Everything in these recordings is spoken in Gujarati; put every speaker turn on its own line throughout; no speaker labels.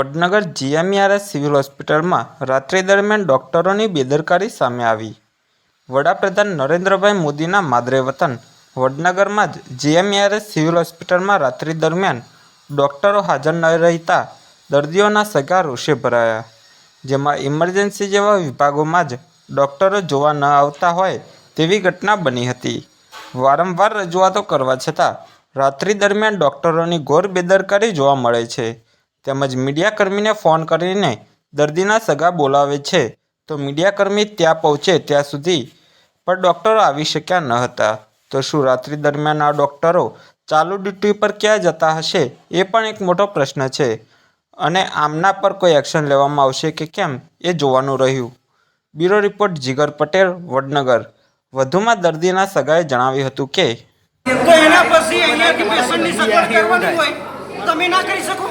વડનગર જીએમઈઆરએસ સિવિલ હોસ્પિટલમાં રાત્રિ દરમિયાન ડોક્ટરોની બેદરકારી સામે આવી। વડાપ્રધાન નરેન્દ્રભાઈ મોદીના માદરે વતન વડનગરમાં જ જીએમઈઆરએસ સિવિલ હોસ્પિટલમાં રાત્રિ દરમિયાન ડોક્ટરો હાજર ન રહેતા દર્દીઓના સગા રોષે ભરાયા, જેમાં ઇમરજન્સી જેવા વિભાગોમાં જ ડોક્ટરો જોવા ન આવતા હોય તેવી ઘટના બની હતી। વારંવાર રજૂઆતો કરવા છતાં રાત્રિ દરમિયાન ડોક્ટરોની ઘોર બેદરકારી જોવા મળે છે, તેમજ મીડિયાકર્મીને ફોન કરીને દર્દીના સગા બોલાવે છે તો મીડિયાકર્મી ત્યાં પહોંચે ત્યાં સુધી પણ ડૉક્ટરો આવી શક્યા ન હતા। તો શું રાત્રિ દરમિયાન આ ડૉક્ટરો ચાલુ ડ્યુટી પર ક્યાં જતા હશે એ પણ એક મોટો પ્રશ્ન છે અને આમના પર કોઈ એક્શન લેવામાં આવશે કે કેમ એ જોવાનું રહ્યું। બ્યુરો રિપોર્ટ જીગર પટેલ, વડનગર। વધુમાં દર્દીના સગાએ જણાવ્યું હતું કે
તો એના પછી અહીંયાથી પેશન્ટની સગવડ કરવાની હોય તમે ના કરી શકો।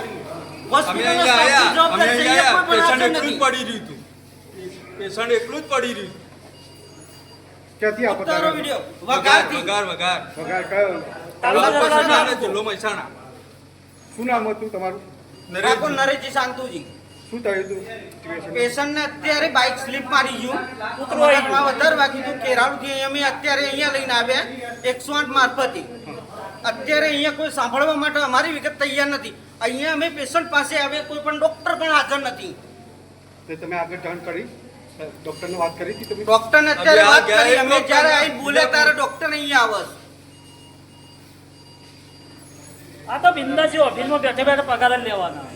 હોસ્પિટલનો સ્ટાફની જવાબદારી છે, અહીંયા કોઈ પણ હાજર નથી।
પેશન્ટ એકલું જ પડી રહ્યું।
ક્યાંથી આપો
તારો વિડિયો વગાડથી
વગાર કયો?
તાલુકો જિલ્લો મહેસાણા।
શું નામ હતું તમારું?
ઠાકોર નરેશજી શાંતુજી।
શું થયું હતું?
પેશન્ટને અત્યારે બાઇક સ્લીપ મારી ગયું, ઉતરવામાં વધારે વાગી હતું। કેરાળુથી અમે અત્યારે અહીંયા લઈને આવ્યા 108 મારફતે। અત્યારે અહીંયા કોઈ સાંભળવા માટે અમારી વિગત તૈયાર નથી। અહીંયા અમે પેશન્ટ પાસે આવ્યા, કોઈ પણ ડોક્ટર પણ હાજર નથી।
તે તમે આગળ જાણ કરી ડોક્ટરને વાત કરી હતી તમે?
ડોક્ટરને અત્યારે વાત કરી, અમે જ્યારે આવીને બોલ્યા ત્યારે ડોક્ટર અહીંયા આવે।
આ તો બિંદાસી ઓફિસમાં બેઠે બેઠે પગાર જ લેવાના।